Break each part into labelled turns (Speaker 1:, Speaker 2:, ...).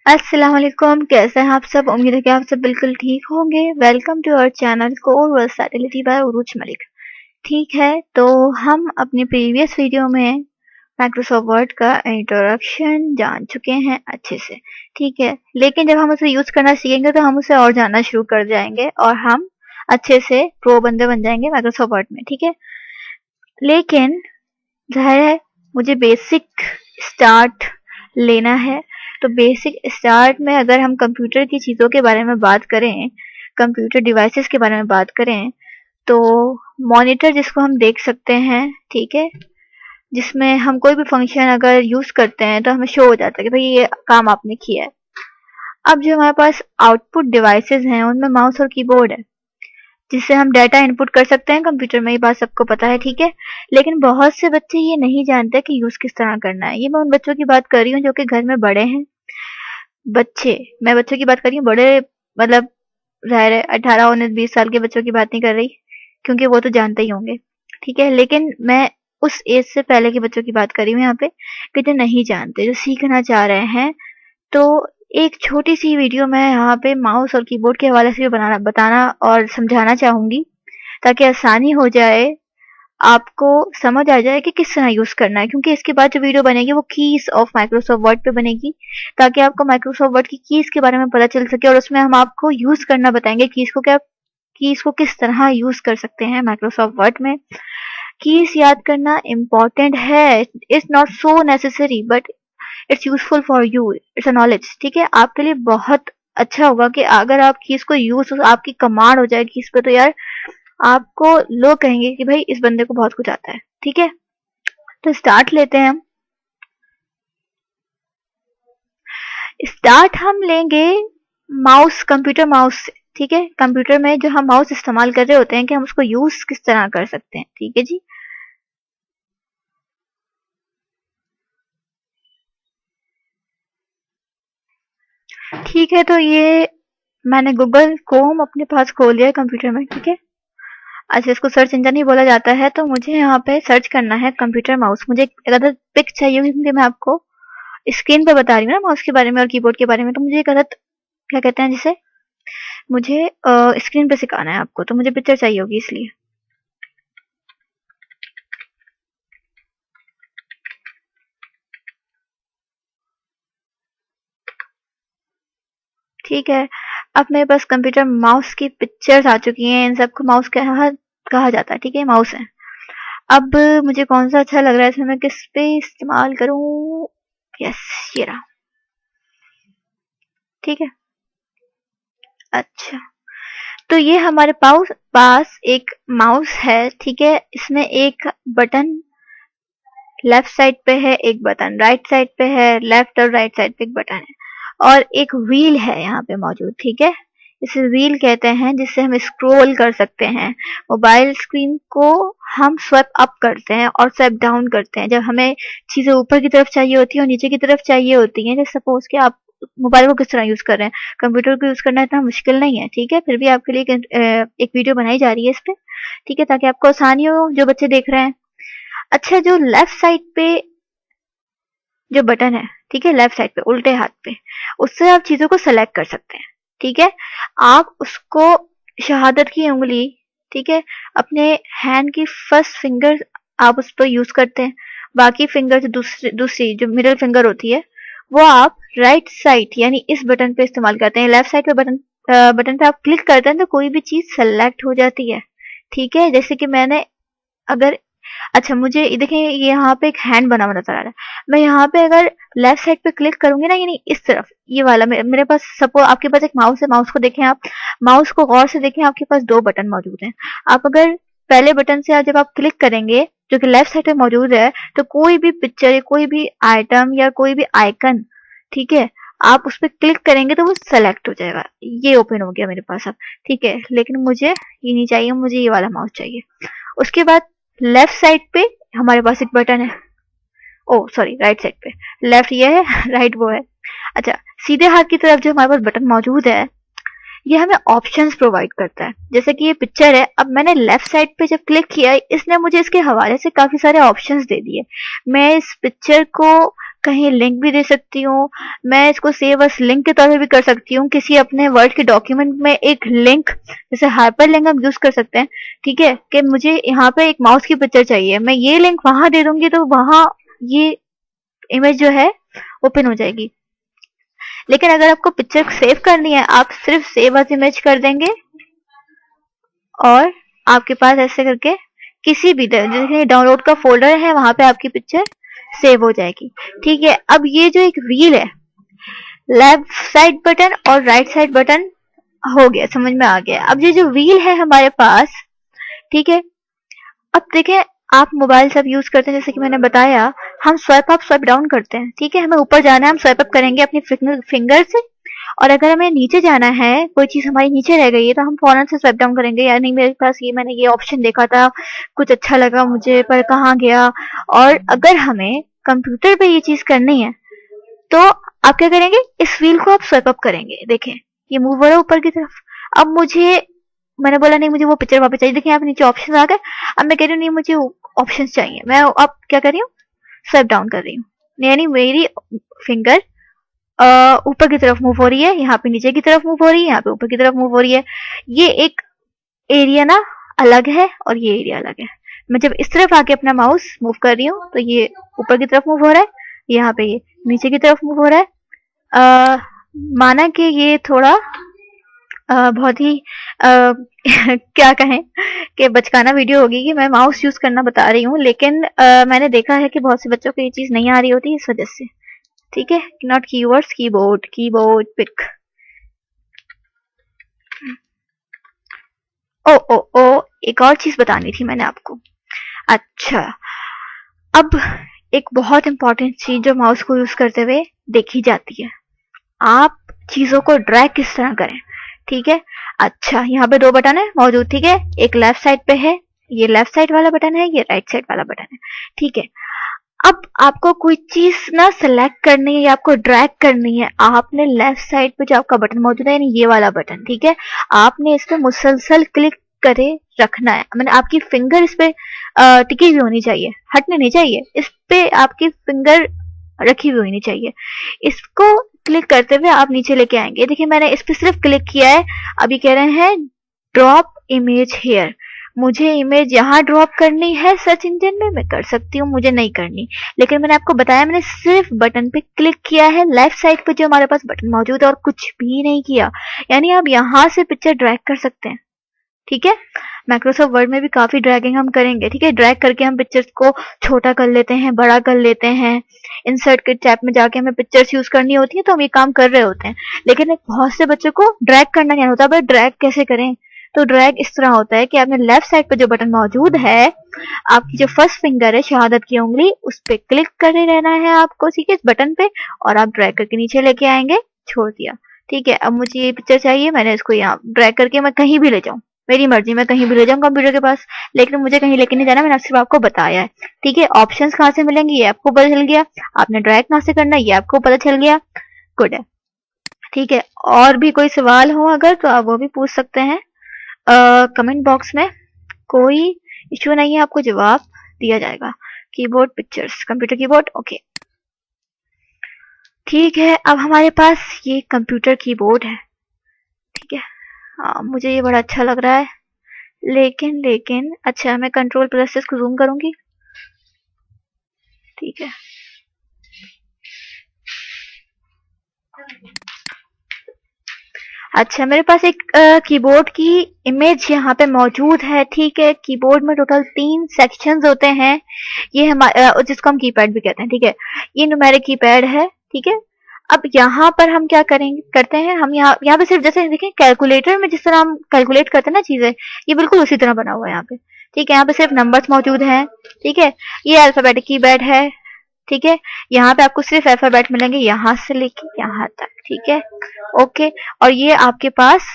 Speaker 1: अस्सलाम वालेकुम। कैसे हैं आप सब? उम्मीद है कि आप सब बिल्कुल ठीक होंगे। Welcome to our channel core versatility by Urooj Malik. ठीक है, तो हम अपनी प्रीवियस वीडियो में माइक्रोसॉफ्ट वर्ड का इंट्रोडक्शन जान चुके हैं अच्छे से। ठीक है, लेकिन जब हम उसे यूज करना सीखेंगे तो हम उसे और जानना शुरू कर जाएंगे और हम अच्छे से प्रो बंदे बन जाएंगे माइक्रोसॉफ्ट वर्ड में। ठीक है, लेकिन जाहिर है मुझे बेसिक स्टार्ट लेना है। तो बेसिक स्टार्ट में अगर हम कंप्यूटर की चीज़ों के बारे में बात करें, कंप्यूटर डिवाइसेस के बारे में बात करें, तो मॉनिटर जिसको हम देख सकते हैं, ठीक है, जिसमें हम कोई भी फंक्शन अगर यूज़ करते हैं तो हमें शो हो जाता है कि भाई ये काम आपने किया है। अब जो हमारे पास आउटपुट डिवाइसेस हैं उनमें माउस और कीबोर्ड है जिससे हम डाटा इनपुट कर सकते हैं कंप्यूटर में। ये बात सबको पता है, ठीक है, लेकिन बहुत से बच्चे ये नहीं जानते कि यूज़ किस तरह करना है। ये मैं उन बच्चों की बात कर रही हूँ जो कि घर में बड़े हैं। मैं बच्चों की बात कर रही हूँ, बड़े मतलब ज़ाहिर है 18 19 20 साल के बच्चों की बात नहीं कर रही, क्योंकि वो तो जानते ही होंगे। ठीक है, लेकिन मैं उस एज से पहले के बच्चों की बात कर रही हूँ यहाँ पे, कि जो नहीं जानते, जो सीखना चाह रहे हैं। तो एक छोटी सी वीडियो मैं यहाँ पे माउस और कीबोर्ड के हवाले से भी बताना और समझाना चाहूंगी, ताकि आसानी हो जाए, आपको समझ आ जाए कि किस तरह यूज़ करना है। क्योंकि इसके बाद जो वीडियो बनेगी वो कीज़ ऑफ माइक्रोसॉफ्ट वर्ड पे बनेगी, ताकि आपको माइक्रोसॉफ्ट वर्ड की कीज़ के बारे में पता चल सके और उसमें हम आपको यूज़ करना बताएंगे कीज़ को, क्या कीज़ को किस तरह यूज़ कर सकते हैं माइक्रोसॉफ्ट वर्ड में। कीज़ याद करना इम्पॉर्टेंट है, it's not so necessary but it's useful for you, it's a knowledge. ठीक है, आपके लिए बहुत अच्छा होगा कि अगर आप कीज़ को यूज़, आपकी कमांड हो जाए कीज़ पे, तो यार आपको लोग कहेंगे कि भाई इस बंदे को बहुत कुछ आता है। ठीक है, तो स्टार्ट लेते हैं हम। स्टार्ट हम लेंगे माउस, कंप्यूटर माउस से। ठीक है, कंप्यूटर में जो हम माउस इस्तेमाल कर रहे होते हैं कि हम उसको यूज किस तरह कर सकते हैं। ठीक है जी, ठीक है, तो ये मैंने गूगल क्रोम अपने पास खोल लिया है कंप्यूटर में। ठीक है, अच्छा, इसको सर्च इंजन ही बोला जाता है। तो मुझे यहाँ पे सर्च करना है कंप्यूटर माउस। मुझे एक अदद पिक चाहिए होगी, क्योंकि मैं आपको स्क्रीन पे बता रही हूँ ना माउस के बारे में और कीबोर्ड के बारे में। तो मुझे एक अदद, क्या कहते हैं जिसे, मुझे स्क्रीन पे सिखाना है आपको, तो मुझे पिक्चर चाहिए होगी इसलिए। ठीक है, अब मेरे पास कंप्यूटर माउस की पिक्चर्स आ चुकी हैं। इन सबको माउस कहा कहा जाता है। ठीक है, माउस है। अब मुझे कौन सा अच्छा लग रहा है, इसमें मैं किस पे इस्तेमाल करूं? यस, ये रहा। ठीक है, अच्छा, तो ये हमारे पास एक माउस है। ठीक है, इसमें एक बटन लेफ्ट साइड पे है, एक बटन राइट साइड पे है, लेफ्ट और राइट साइड पे एक बटन है, और एक व्हील है यहाँ पे मौजूद। ठीक है, इसे व्हील कहते हैं, जिससे हम स्क्रॉल कर सकते हैं। मोबाइल स्क्रीन को हम स्वाइप अप करते हैं और स्वाइप डाउन करते हैं जब हमें चीजें वीडियो की तरफ चाहिए होती है और नीचे की तरफ चाहिए होती हैं। जैसे सपोज कि आप मोबाइल को किस तरह यूज कर रहे हैं, कंप्यूटर को यूज करना इतना मुश्किल नहीं है। ठीक है, फिर भी आपके लिए एक वीडियो बनाई जा रही है इस पे। ठीक है, ताकि आपको आसानी हो जो बच्चे देख रहे हैं। अच्छा, जो लेफ्ट साइड पे जो बटन है, ठीक है, लेफ्ट साइड पे उल्टे हाथ पे, उससे आप चीजों को सेलेक्ट कर सकते हैं। ठीक है, आप उसको शहादत की उंगली, ठीक है, अपने हैंड की फर्स्ट फिंगर आप उस पर यूज करते हैं। बाकी फिंगर जो दूसरी दूसरी जो मिडिल फिंगर होती है, वो आप राइट साइड यानी इस बटन पे इस्तेमाल करते हैं। लेफ्ट साइड पे बटन पे आप क्लिक करते हैं तो कोई भी चीज सेलेक्ट हो जाती है। ठीक है, जैसे कि मैंने अगर, अच्छा, मुझे देखें ये यहाँ पे एक हैंड बना हुआ नजर आ रहा है। मैं यहाँ पे अगर लेफ्ट साइड पे क्लिक करूंगी ना, यानी इस तरफ, ये वाला मेरे पास, सपोज आपके पास एक माउस है, माउस को देखें आप, माउस को गौर से देखें, आपके पास दो बटन मौजूद हैं। आप अगर पहले बटन से जब आप क्लिक करेंगे जो कि लेफ्ट साइड पे मौजूद है, तो कोई भी पिक्चर या कोई भी आइटम या कोई भी आइकन, ठीक है, आप उस पर क्लिक करेंगे तो वो सेलेक्ट हो जाएगा। ये ओपन हो गया मेरे पास अब। ठीक है, लेकिन मुझे ये नहीं चाहिए, मुझे ये वाला माउस चाहिए। उसके बाद लेफ्ट साइड पे हमारे पास एक बटन है, ओ सॉरी, राइट साइड पे, लेफ्ट ये है राइट वो है। अच्छा, सीधे हाथ की तरफ जो हमारे पास बटन मौजूद है, ये हमें ऑप्शंस प्रोवाइड करता है। जैसे कि ये पिक्चर है, अब मैंने लेफ्ट साइड पे जब क्लिक किया, इसने मुझे इसके हवाले से काफी सारे ऑप्शंस दे दिए। मैं इस पिक्चर को कहीं लिंक भी दे सकती हूँ, मैं इसको सेव एज लिंक के तौर पे भी कर सकती हूँ। किसी अपने वर्ड के डॉक्यूमेंट में एक लिंक, जैसे हाइपर लिंक हम यूज कर सकते हैं, ठीक है, कि मुझे यहाँ पे एक माउस की पिक्चर चाहिए, मैं ये लिंक वहां दे दूंगी तो वहां ये इमेज जो है ओपन हो जाएगी। लेकिन अगर आपको पिक्चर सेव करनी है, आप सिर्फ सेव एज इमेज कर देंगे और आपके पास ऐसे करके किसी भी जैसे डाउनलोड का फोल्डर है वहां पे आपकी पिक्चर सेव हो जाएगी। ठीक है, अब ये जो एक व्हील है, लेफ्ट साइड बटन और राइट साइड बटन हो गया, समझ में आ गया। अब ये जो व्हील है हमारे पास, ठीक है, अब देखें आप मोबाइल सब यूज करते हैं, जैसे कि मैंने बताया हम स्वाइप अप स्वाइप डाउन करते हैं, ठीक है, हमें ऊपर जाना है हम स्वाइप अप करेंगे अपनी फिंगर से, और अगर हमें नीचे जाना है, कोई चीज हमारी नीचे रह गई है तो हम फौरन से स्वाइप डाउन करेंगे, यार नहीं मेरे पास ये, मैंने ये ऑप्शन देखा था, कुछ अच्छा लगा मुझे, पर कहाँ गया। और अगर हमें कंप्यूटर पे ये चीज करनी है तो आप क्या करेंगे, इस व्हील को आप स्वाइप अप करेंगे, देखें ये मूव हो रहा है ऊपर की तरफ। अब मुझे, मैंने बोला नहीं मुझे वो पिक्चर वापस चाहिए, देखिए यहाँ पे नीचे ऑप्शन आ गए। अब मैं कह रही हूँ नहीं मुझे ऑप्शन चाहिए, मैं अब क्या कर रही हूँ, स्वाइप डाउन कर रही हूँ, यानी मेरी फिंगर ऊपर की तरफ मूव हो रही है, यहाँ पे नीचे की तरफ मूव हो रही है, यहाँ पे ऊपर की तरफ मूव हो रही है। ये एक एरिया ना अलग है और ये एरिया अलग है। मैं जब इस तरफ आके अपना माउस मूव कर रही हूँ तो ये ऊपर की तरफ मूव हो रहा है, यहाँ पे ये नीचे की तरफ मूव हो रहा है। माना कि ये थोड़ा बहुत ही क्या कहें कि बचकाना वीडियो होगी कि मैं माउस यूज करना बता रही हूँ, लेकिन मैंने देखा है कि बहुत से बच्चों को ये चीज नहीं आ रही होती इस वजह से, ठीक है। Not keywords, keyboard, keyboard pick. ओ ओ ओ एक और चीज बतानी थी मैंने आपको। अच्छा, अब एक बहुत इंपॉर्टेंट चीज जो माउस को यूज करते हुए देखी जाती है, आप चीजों को ड्रैग किस तरह करें, ठीक है। अच्छा, यहाँ पे दो बटन है मौजूद, ठीक है, एक लेफ्ट साइड पे है, ये लेफ्ट साइड वाला बटन है, ये राइट साइड वाला बटन है, ठीक है। अब आपको कोई चीज ना सेलेक्ट करनी है या आपको ड्रैग करनी है, आपने लेफ्ट साइड पे जो आपका बटन मौजूद है, यानी ये वाला बटन, ठीक है, आपने इस पे मुसलसल क्लिक करे रखना है, मैंने आपकी फिंगर इस पे टिकी हुई होनी चाहिए, हटनी नहीं चाहिए, इस पे आपकी फिंगर रखी हुई होनी चाहिए। इसको क्लिक करते हुए आप नीचे लेके आएंगे, देखिए मैंने इस पे सिर्फ क्लिक किया है, अभी कह रहे हैं ड्रॉप इमेज हेयर, मुझे इमेज यहाँ ड्रॉप करनी है सर्च इंजन में, मैं कर सकती हूँ, मुझे नहीं करनी, लेकिन मैंने आपको बताया मैंने सिर्फ बटन पे क्लिक किया है, लेफ्ट साइड पे जो हमारे पास बटन मौजूद है, और कुछ भी नहीं किया, यानी आप यहाँ से पिक्चर ड्रैग कर सकते हैं, ठीक है। माइक्रोसॉफ्ट वर्ड में भी काफी ड्रैगिंग हम करेंगे, ठीक है, ड्रैग करके हम पिक्चर्स को छोटा कर लेते हैं, बड़ा कर लेते हैं, इंसर्ट के टैब में जाके हमें पिक्चर्स यूज करनी होती है तो हम ये काम कर रहे होते हैं, लेकिन बहुत से बच्चों को ड्रैग करना नहीं होता। भाई ड्रैग कैसे करें, तो ड्रैग इस तरह होता है कि आपने लेफ्ट साइड पर जो बटन मौजूद है, आपकी जो फर्स्ट फिंगर है शहादत की उंगली, उस पर क्लिक करे रहना है आपको, ठीक है, इस बटन पे, और आप ड्रैग करके नीचे लेके आएंगे, छोड़ दिया, ठीक है। अब मुझे ये पिक्चर चाहिए, मैंने इसको यहाँ ड्रैग करके मैं कहीं भी ले जाऊँ, मेरी मर्जी, मैं कहीं भी ले जाऊँ कंप्यूटर के पास, लेकिन मुझे कहीं लेके नहीं जाना, मैंने सिर्फ आपको बताया है, ठीक है। ऑप्शंस कहाँ से मिलेंगे ये आपको पता चल गया, आपने ड्रैग कहाँ से करना है ये आपको पता चल गया, गुड है, ठीक है। और भी कोई सवाल हो अगर तो आप वो भी पूछ सकते हैं कमेंट बॉक्स में, कोई इश्यू नहीं है, आपको जवाब दिया जाएगा। Keyboard pictures, computer keyboard, okay, ठीक है। अब हमारे पास ये कंप्यूटर कीबोर्ड है, ठीक है, मुझे ये बड़ा अच्छा लग रहा है, लेकिन अच्छा मैं कंट्रोल प्लस से इसको जूम करूंगी, ठीक है। अच्छा, मेरे पास एक कीबोर्ड की इमेज यहाँ पे मौजूद है, ठीक है। कीबोर्ड में टोटल 3 सेक्शंस होते हैं, ये हमारे जिसको हम कीपैड भी कहते हैं, ठीक है, ये न्यूमेरिक कीपैड है, ठीक है। अब यहाँ पर हम क्या करेंगे, करते हैं हम यहाँ पे सिर्फ जैसे देखें कैलकुलेटर में जिस तरह हम कैलकुलेट करते हैं ना चीजें, ये बिल्कुल उसी तरह बना हुआ है यहाँ पे, ठीक है। यहाँ पे सिर्फ नंबर्स मौजूद हैं, ठीक है, ये अल्फाबेटिक कीपैड है, ठीक है। यहाँ पे आपको सिर्फ अल्फाबेट मिलेंगे यहाँ से लेके यहाँ तक, ठीक है, ओके। और ये आपके पास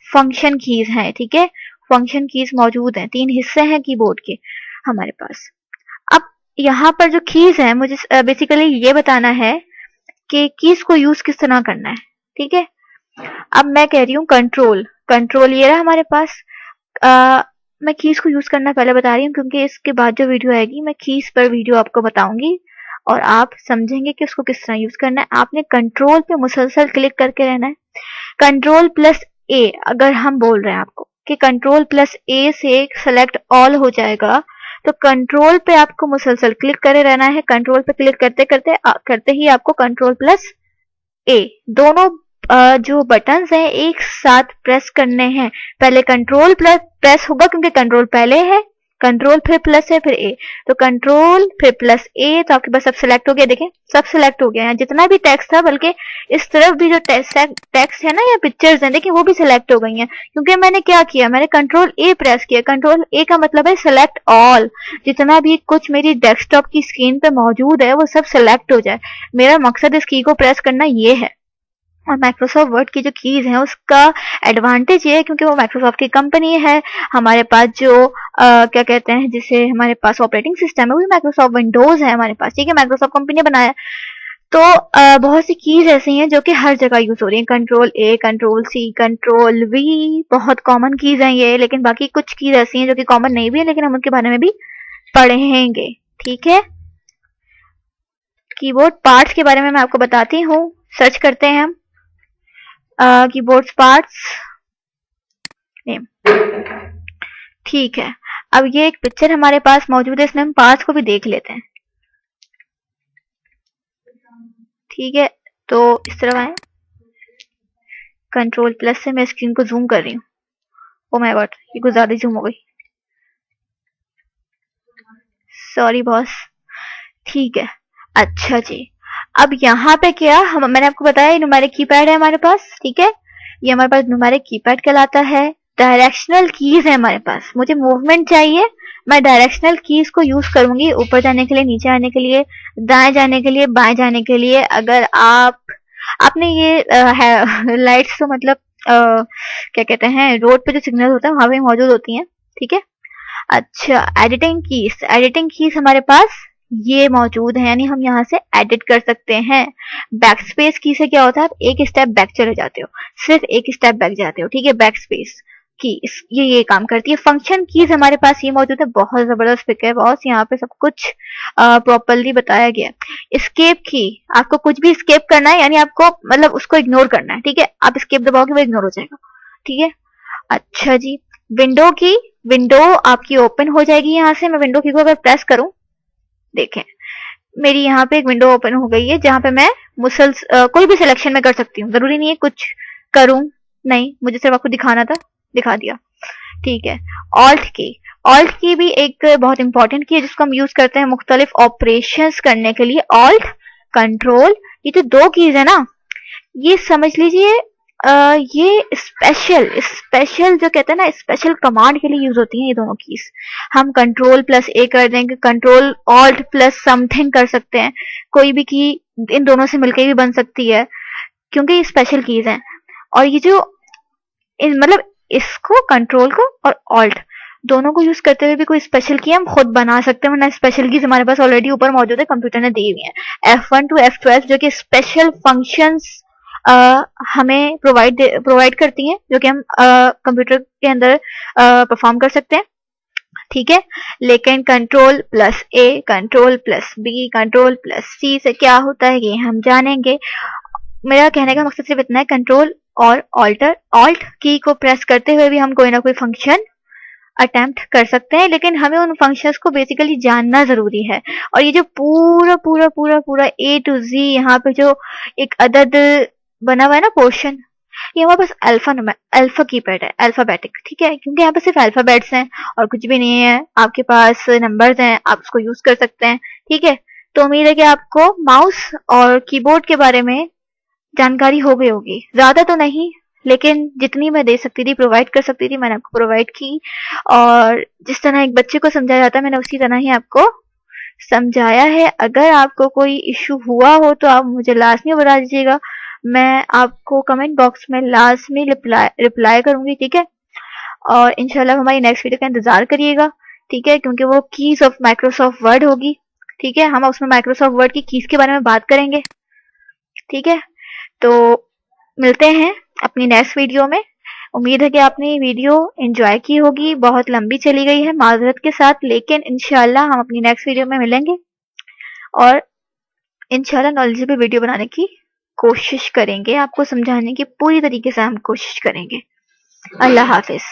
Speaker 1: फंक्शन कीज हैं, ठीक है, फंक्शन कीज मौजूद हैं, 3 हिस्से हैं कीबोर्ड के हमारे पास। अब यहाँ पर जो कीज है, मुझे बेसिकली ये बताना है कि कीज को यूज किस तरह करना है, ठीक है। अब मैं कह रही हूँ कंट्रोल, कंट्रोल ये रहा हमारे पास, मैं कीज को यूज करना पहले बता रही हूँ क्योंकि इसके बाद जो वीडियो आएगी मैं कीज पर वीडियो आपको बताऊंगी और आप समझेंगे कि उसको किस तरह यूज करना है। आपने कंट्रोल पे मुसलसल क्लिक करके रहना है। कंट्रोल प्लस ए अगर हम बोल रहे हैं आपको कि कंट्रोल प्लस ए से सेलेक्ट ऑल हो जाएगा, तो कंट्रोल पे आपको मुसलसल क्लिक करे रहना है। कंट्रोल पे क्लिक करते करते करते ही आपको कंट्रोल प्लस ए दोनों जो बटन्स हैं एक साथ प्रेस करने हैं। पहले कंट्रोल प्लस प्रेस होगा क्योंकि कंट्रोल पहले है, कंट्रोल फिर प्लस है, फिर ए, तो कंट्रोल फिर प्लस ए, तो आपके पास सब सिलेक्ट हो गया। देखें सब सिलेक्ट हो गया है, जितना भी टेक्स्ट था, बल्कि इस तरफ भी जो टेक्स्ट है ना या पिक्चर्स हैं, देखिए वो भी सिलेक्ट हो गई हैं, क्योंकि मैंने क्या किया, मैंने कंट्रोल ए प्रेस किया। कंट्रोल ए का मतलब है सिलेक्ट ऑल, जितना भी कुछ मेरी डेस्कटॉप की स्क्रीन पे मौजूद है वो सब सिलेक्ट हो जाए। मेरा मकसद इस की को प्रेस करना ये है। और माइक्रोसॉफ्ट वर्ड की जो कीज हैं उसका एडवांटेज ये है क्योंकि वो माइक्रोसॉफ्ट की कंपनी है। हमारे पास जो क्या कहते हैं, जिसे हमारे पास ऑपरेटिंग सिस्टम है वो भी माइक्रोसॉफ्ट विंडोज है हमारे पास, ठीक है, माइक्रोसॉफ्ट कंपनी ने बनाया। तो बहुत सी कीज ऐसी हैं जो कि हर जगह यूज हो रही हैं। Control A, control C, control V, बहुत कॉमन कीज हैं ये, लेकिन बाकी कुछ कीज ऐसी हैं जो कि कॉमन नहीं भी है, लेकिन हम उनके बारे में भी पढ़ेंगे, ठीक है। कीबोर्ड पार्ट्स के बारे में मैं आपको बताती हूँ। सर्च करते हैं हम कीबोर्ड पार्ट्स नेम, ठीक है। अब ये एक पिक्चर हमारे पास मौजूद है, इसमें हम पार्ट्स को भी देख लेते हैं, ठीक है। तो इस तरह आए, कंट्रोल प्लस से मैं स्क्रीन को जूम कर रही हूँ। ओ माय गॉड, ये कुछ ज्यादा जूम हो गई, सॉरी बॉस, ठीक है। अच्छा जी, अब यहाँ पे क्या मैंने आपको बताया न्यूमेरिक कीपैड है हमारे पास, ठीक है। ये हमारे पास न्यूमेरिक कीपैड कहलाता है। डायरेक्शनल कीज है हमारे पास, मुझे मूवमेंट चाहिए, मैं डायरेक्शनल कीज को यूज करूंगी, ऊपर जाने के लिए, नीचे आने के लिए, दाएं जाने के लिए, बाएं जाने के लिए। अगर आपने ये लाइट्स तो मतलब क्या कहते हैं, रोड पे जो सिग्नल होता है वहां पे मौजूद होती हैं, ठीक है। अच्छा, एडिटिंग कीज हमारे पास ये मौजूद है, यानी हम यहाँ से एडिट कर सकते हैं। बैक स्पेस की से क्या होता है, आप एक स्टेप बैक चले जाते हो, सिर्फ एक स्टेप बैक जाते हो, ठीक है। बैक स्पेस की ये काम करती है। फंक्शन कीज हमारे पास ये मौजूद है, बहुत जबरदस्त पिक है बॉस, यहाँ पे सब कुछ प्रॉपरली बताया गया। स्केप की, आपको कुछ भी स्केप करना है, यानी आपको मतलब उसको इग्नोर करना है, ठीक है। आप स्केप दबाओगे वो इग्नोर हो जाएगा, ठीक है। अच्छा जी, विंडो की, विंडो आपकी ओपन हो जाएगी। यहाँ से मैं विंडो की को अगर प्रेस करूं, देखें मेरी यहाँ पे एक विंडो ओपन हो गई है, जहां पे मैं कोई भी सिलेक्शन में कर सकती हूँ, जरूरी नहीं है कुछ करूं, नहीं, मुझे सिर्फ आपको दिखाना था, दिखा दिया, ठीक है। ऑल्ट की भी एक बहुत इंपॉर्टेंट की है जिसको हम यूज करते हैं मुख्तलिफ ऑपरेशंस करने के लिए। ऑल्ट, कंट्रोल, ये जो दो कीज है ना, ये समझ लीजिए ये स्पेशल जो कहते हैं ना, स्पेशल कमांड के लिए यूज होती हैं ये दोनों कीज। हम कंट्रोल प्लस ए कर देंगे, कंट्रोल ऑल्ट प्लस समथिंग कर सकते हैं, कोई भी की इन दोनों से मिलकर भी बन सकती है, क्योंकि ये स्पेशल कीज हैं। और ये जो मतलब इसको, कंट्रोल को और ऑल्ट दोनों को यूज करते हुए भी कोई स्पेशल की हम खुद बना सकते हैं, वरना स्पेशल कीज हमारे पास ऑलरेडी ऊपर मौजूद है, कंप्यूटर ने दी हुई है। F1 to F12 जो कि स्पेशल फंक्शंस हमें प्रोवाइड करती हैं, जो कि हम कंप्यूटर के अंदर परफॉर्म कर सकते हैं, ठीक है। लेकिन control plus A, control plus B, control plus C से क्या होता है ये हम जानेंगे। मेरा कहने का मकसद सिर्फ इतना है, कंट्रोल और ऑल्ट की को प्रेस करते हुए भी हम कोई ना कोई फंक्शन अटेम्प्ट कर सकते हैं, लेकिन हमें उन फंक्शंस को बेसिकली जानना जरूरी है। और ये जो पूरा पूरा पूरा पूरा A to Z यहाँ पे जो एक अदद बना हुआ है ना पोर्शन, ये हमारे पास अल्फा कीपैड है, अल्फाबेटिक, ठीक है, क्योंकि यहाँ पे सिर्फ अल्फाबेट्स हैं और कुछ भी नहीं है। आपके पास नंबर्स हैं, आप उसको यूज कर सकते हैं, ठीक है। तो उम्मीद है कि आपको माउस और कीबोर्ड के बारे में जानकारी हो गई होगी, ज्यादा तो नहीं, लेकिन जितनी मैं दे सकती थी, प्रोवाइड कर सकती थी, मैंने आपको प्रोवाइड की। और जिस तरह एक बच्चे को समझाया जाता है, मैंने उसी तरह ही आपको समझाया है। अगर आपको कोई इश्यू हुआ हो तो आप मुझे लाजमी बता दीजिएगा, मैं आपको कमेंट बॉक्स में लाजमी रिप्लाई करूंगी, ठीक है। और इंशाल्लाह हमारी नेक्स्ट वीडियो का इंतजार करिएगा, ठीक है, क्योंकि वो कीज ऑफ माइक्रोसॉफ्ट वर्ड होगी, ठीक है। हम उसमें माइक्रोसॉफ्ट वर्ड की कीज के बारे में बात करेंगे, ठीक है। तो मिलते हैं अपनी नेक्स्ट वीडियो में। उम्मीद है कि आपने ये वीडियो एंजॉय की होगी, बहुत लंबी चली गई है माजरत के साथ, लेकिन इंशाल्लाह हम अपनी नेक्स्ट वीडियो में मिलेंगे और इंशाल्लाह नॉलेजेबल वीडियो बनाने की कोशिश करेंगे, आपको समझाने की पूरी तरीके से हम कोशिश करेंगे। अल्लाह हाफिज़।